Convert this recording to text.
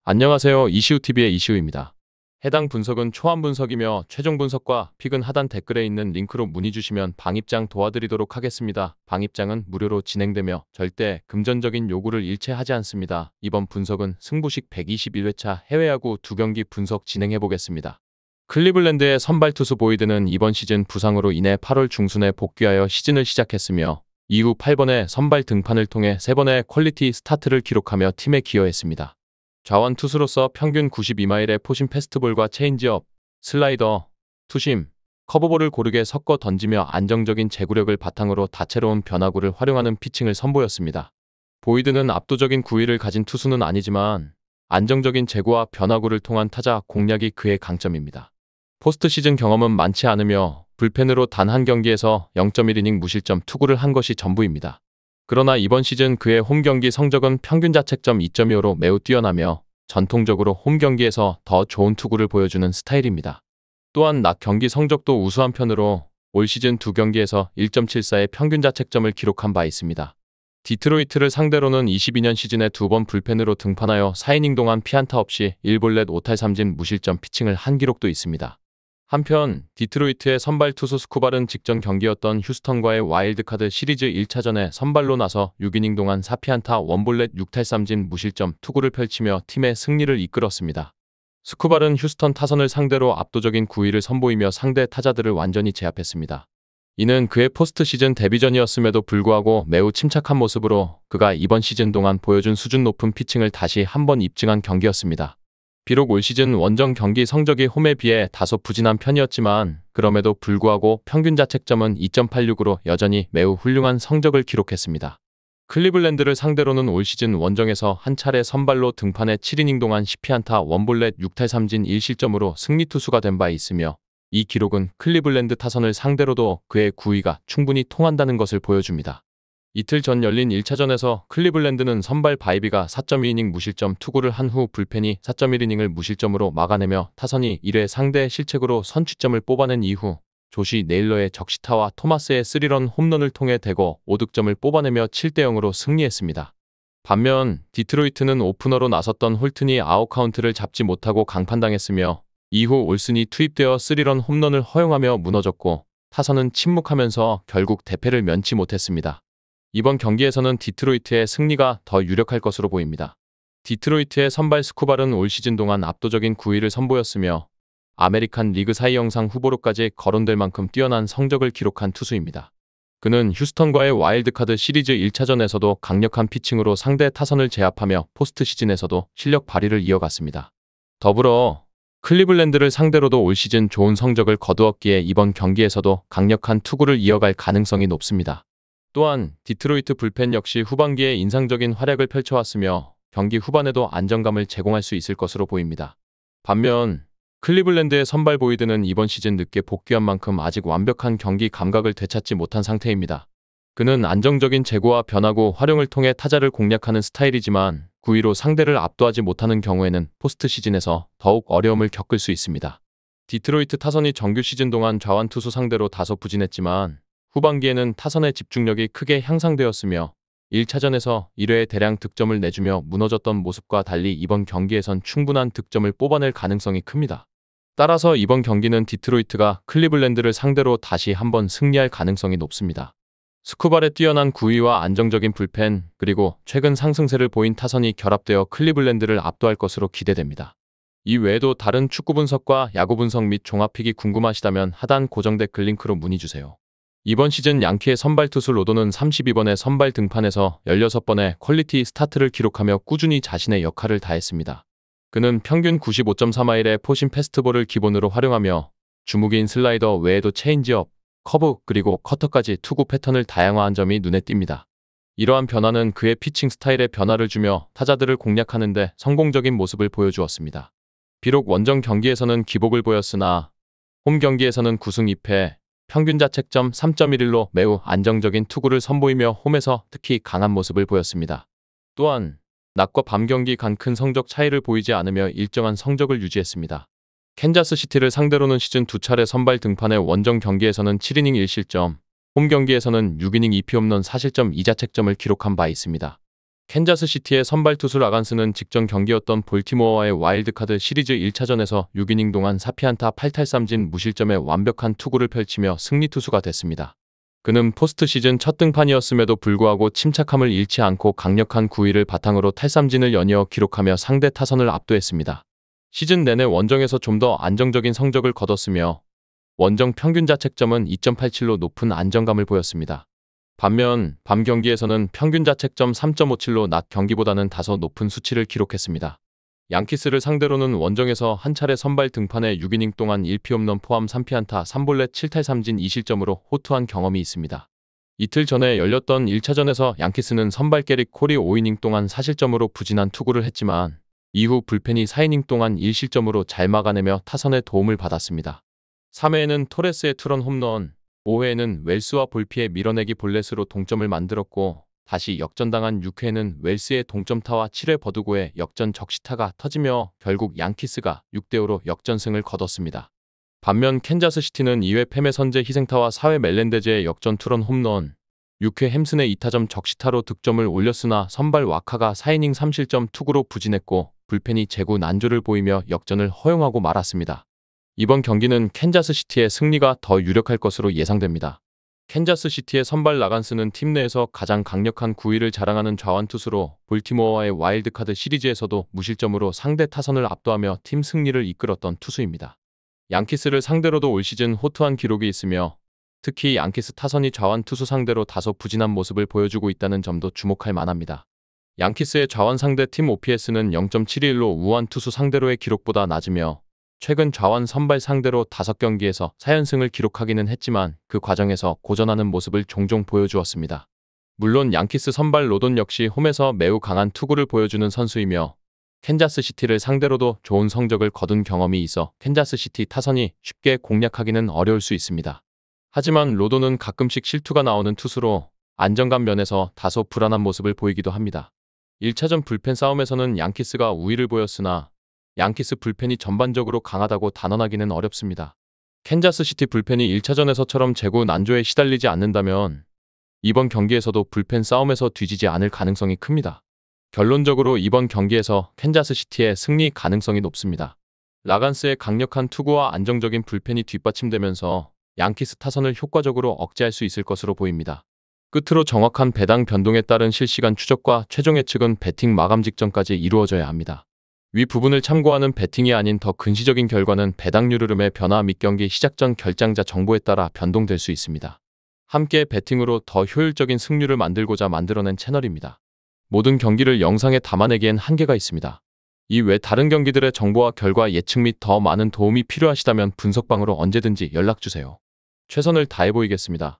안녕하세요. 이시우TV의 이시우입니다. 해당 분석은 초안 분석이며 최종 분석과 픽은 하단 댓글에 있는 링크로 문의 주시면 방입장 도와드리도록 하겠습니다. 방입장은 무료로 진행되며 절대 금전적인 요구를 일체하지 않습니다. 이번 분석은 승부식 121회차 해외야구 2경기 분석 진행해보겠습니다. 클리블랜드의 선발 투수 보이드는 이번 시즌 부상으로 인해 8월 중순에 복귀하여 시즌을 시작했으며 이후 8번의 선발 등판을 통해 3번의 퀄리티 스타트를 기록하며 팀에 기여했습니다. 좌완 투수로서 평균 92마일의 포심 패스트볼과 체인지업, 슬라이더, 투심, 커브볼을 고르게 섞어 던지며 안정적인 제구력을 바탕으로 다채로운 변화구를 활용하는 피칭을 선보였습니다. 보이드는 압도적인 구위를 가진 투수는 아니지만 안정적인 제구와 변화구를 통한 타자 공략이 그의 강점입니다. 포스트 시즌 경험은 많지 않으며 불펜으로 단 한 경기에서 0.1이닝 무실점 투구를 한 것이 전부입니다. 그러나 이번 시즌 그의 홈경기 성적은 평균 자책점 2.25로 매우 뛰어나며 전통적으로 홈경기에서 더 좋은 투구를 보여주는 스타일입니다. 또한 낮 경기 성적도 우수한 편으로 올 시즌 2경기에서 1.74의 평균 자책점을 기록한 바 있습니다. 디트로이트를 상대로는 22년 시즌에 2번 불펜으로 등판하여 4이닝 동안 피안타 없이 1볼넷 5탈3진 무실점 피칭을 한 기록도 있습니다. 한편 디트로이트의 선발 투수 스쿠발은 직전 경기였던 휴스턴과의 와일드카드 시리즈 1차전에 선발로 나서 6이닝 동안 4피안타 1볼넷 6탈3진 무실점 투구를 펼치며 팀의 승리를 이끌었습니다. 스쿠발은 휴스턴 타선을 상대로 압도적인 구위를 선보이며 상대 타자들을 완전히 제압했습니다. 이는 그의 포스트 시즌 데뷔전이었음에도 불구하고 매우 침착한 모습으로 그가 이번 시즌 동안 보여준 수준 높은 피칭을 다시 한번 입증한 경기였습니다. 비록 올 시즌 원정 경기 성적이 홈에 비해 다소 부진한 편이었지만 그럼에도 불구하고 평균 자책점은 2.86으로 여전히 매우 훌륭한 성적을 기록했습니다. 클리블랜드를 상대로는 올 시즌 원정에서 한 차례 선발로 등판해 7이닝 동안 10피안타 1볼넷 6탈3진 1실점으로 승리 투수가 된 바 있으며 이 기록은 클리블랜드 타선을 상대로도 그의 구위가 충분히 통한다는 것을 보여줍니다. 이틀 전 열린 1차전에서 클리블랜드는 선발 바이비가 4.2이닝 무실점 투구를 한 후 불펜이 4.1이닝을 무실점으로 막아내며 타선이 1회 상대 실책으로 선취점을 뽑아낸 이후 조시 네일러의 적시타와 토마스의 3런 홈런을 통해 대거 5득점을 뽑아내며 7대0으로 승리했습니다. 반면 디트로이트는 오프너로 나섰던 홀튼이 아웃카운트를 잡지 못하고 강판당했으며 이후 올슨이 투입되어 3런 홈런을 허용하며 무너졌고 타선은 침묵하면서 결국 대패를 면치 못했습니다. 이번 경기에서는 디트로이트의 승리가 더 유력할 것으로 보입니다. 디트로이트의 선발 스쿠발은 올 시즌 동안 압도적인 구위를 선보였으며 아메리칸 리그 사이 영상 후보로까지 거론될 만큼 뛰어난 성적을 기록한 투수입니다. 그는 휴스턴과의 와일드카드 시리즈 1차전에서도 강력한 피칭으로 상대 타선을 제압하며 포스트 시즌에서도 실력 발휘를 이어갔습니다. 더불어 클리블랜드를 상대로도 올 시즌 좋은 성적을 거두었기에 이번 경기에서도 강력한 투구를 이어갈 가능성이 높습니다. 또한 디트로이트 불펜 역시 후반기에 인상적인 활약을 펼쳐왔으며 경기 후반에도 안정감을 제공할 수 있을 것으로 보입니다. 반면 클리블랜드의 선발 보이드는 이번 시즌 늦게 복귀한 만큼 아직 완벽한 경기 감각을 되찾지 못한 상태입니다. 그는 안정적인 제구와 변화구 활용을 통해 타자를 공략하는 스타일이지만 구위로 상대를 압도하지 못하는 경우에는 포스트 시즌에서 더욱 어려움을 겪을 수 있습니다. 디트로이트 타선이 정규 시즌 동안 좌완 투수 상대로 다소 부진했지만 후반기에는 타선의 집중력이 크게 향상되었으며 1차전에서 1회에 대량 득점을 내주며 무너졌던 모습과 달리 이번 경기에선 충분한 득점을 뽑아낼 가능성이 큽니다. 따라서 이번 경기는 디트로이트가 클리블랜드를 상대로 다시 한번 승리할 가능성이 높습니다. 스쿠발의 뛰어난 구위와 안정적인 불펜 그리고 최근 상승세를 보인 타선이 결합되어 클리블랜드를 압도할 것으로 기대됩니다. 이 외에도 다른 축구 분석과 야구 분석 및 종합픽이 궁금하시다면 하단 고정 댓글 링크로 문의주세요. 이번 시즌 양키의 선발 투수 로도는 32번의 선발 등판에서 16번의 퀄리티 스타트를 기록하며 꾸준히 자신의 역할을 다했습니다. 그는 평균 95.3마일의 포심 패스트볼을 기본으로 활용하며 주무기인 슬라이더 외에도 체인지업, 커브 그리고 커터까지 투구 패턴을 다양화한 점이 눈에 띕니다. 이러한 변화는 그의 피칭 스타일에 변화를 주며 타자들을 공략하는 데 성공적인 모습을 보여주었습니다. 비록 원정 경기에서는 기복을 보였으나 홈 경기에서는 9승 2패, 평균 자책점 3.11로 매우 안정적인 투구를 선보이며 홈에서 특히 강한 모습을 보였습니다. 또한 낮과 밤 경기 간 큰 성적 차이를 보이지 않으며 일정한 성적을 유지했습니다. 캔자스시티를 상대로는 시즌 2차례 선발 등판해 원정 경기에서는 7이닝 1실점, 홈 경기에서는 6이닝 2피 홈런 4실점 2자책점을 기록한 바 있습니다. 캔자스시티의 선발 투수 라간스는 직전 경기였던 볼티모어와의 와일드카드 시리즈 1차전에서 6이닝 동안 4피안타 8탈삼진 무실점의 완벽한 투구를 펼치며 승리 투수가 됐습니다. 그는 포스트 시즌 첫 등판이었음에도 불구하고 침착함을 잃지 않고 강력한 구위를 바탕으로 탈삼진을 연이어 기록하며 상대 타선을 압도했습니다. 시즌 내내 원정에서 좀 더 안정적인 성적을 거뒀으며 원정 평균 자책점은 2.87로 높은 안정감을 보였습니다. 반면 밤 경기에서는 평균 자책점 3.57로 낮 경기보다는 다소 높은 수치를 기록했습니다. 양키스를 상대로는 원정에서 한 차례 선발 등판에 6이닝 동안 1피홈런 포함 3피안타 3볼넷 7탈삼진 2실점으로 호투한 경험이 있습니다. 이틀 전에 열렸던 1차전에서 양키스는 선발 게릭 콜이 5이닝 동안 4실점으로 부진한 투구를 했지만 이후 불펜이 4이닝 동안 1실점으로 잘 막아내며 타선의 도움을 받았습니다. 3회에는 토레스의 투런 홈런, 5회에는 웰스와 볼피의 밀어내기 볼넷으로 동점을 만들었고 다시 역전당한 6회에는 웰스의 동점타와 7회 버두고의 역전 적시타가 터지며 결국 양키스가 6대5로 역전승을 거뒀습니다. 반면 캔자스시티는 2회 팸의 선제 희생타와 4회 멜렌데즈의 역전 투런 홈런, 6회 햄슨의 2타점 적시타로 득점을 올렸으나 선발 와카가 4이닝 3실점 투구로 부진했고 불펜이 제구 난조를 보이며 역전을 허용하고 말았습니다. 이번 경기는 캔자스시티의 승리가 더 유력할 것으로 예상됩니다. 캔자스시티의 선발 라간스는 팀 내에서 가장 강력한 구위를 자랑하는 좌완투수로 볼티모어와의 와일드카드 시리즈에서도 무실점으로 상대 타선을 압도하며 팀 승리를 이끌었던 투수입니다. 양키스를 상대로도 올 시즌 호투한 기록이 있으며 특히 양키스 타선이 좌완투수 상대로 다소 부진한 모습을 보여주고 있다는 점도 주목할 만합니다. 양키스의 좌완 상대 팀 OPS는 0.71로 우완 투수 상대로의 기록보다 낮으며 최근 좌완 선발 상대로 5경기에서 4연승을 기록하기는 했지만 그 과정에서 고전하는 모습을 종종 보여주었습니다. 물론 양키스 선발 로돈 역시 홈에서 매우 강한 투구를 보여주는 선수이며 캔자스시티를 상대로도 좋은 성적을 거둔 경험이 있어 캔자스시티 타선이 쉽게 공략하기는 어려울 수 있습니다. 하지만 로돈은 가끔씩 실투가 나오는 투수로 안정감 면에서 다소 불안한 모습을 보이기도 합니다. 1차전 불펜 싸움에서는 양키스가 우위를 보였으나 양키스 불펜이 전반적으로 강하다고 단언하기는 어렵습니다. 캔자스시티 불펜이 1차전에서처럼 제구 난조에 시달리지 않는다면 이번 경기에서도 불펜 싸움에서 뒤지지 않을 가능성이 큽니다. 결론적으로 이번 경기에서 캔자스시티의 승리 가능성이 높습니다. 라간스의 강력한 투구와 안정적인 불펜이 뒷받침되면서 양키스 타선을 효과적으로 억제할 수 있을 것으로 보입니다. 끝으로 정확한 배당 변동에 따른 실시간 추적과 최종 예측은 배팅 마감 직전까지 이루어져야 합니다. 위 부분을 참고하는 배팅이 아닌 더 근시적인 결과는 배당률 흐름의 변화 및 경기 시작 전 결장자 정보에 따라 변동될 수 있습니다. 함께 배팅으로 더 효율적인 승률을 만들고자 만들어낸 채널입니다. 모든 경기를 영상에 담아내기엔 한계가 있습니다. 이외 다른 경기들의 정보와 결과 예측 및 더 많은 도움이 필요하시다면 분석방으로 언제든지 연락주세요. 최선을 다해 보이겠습니다.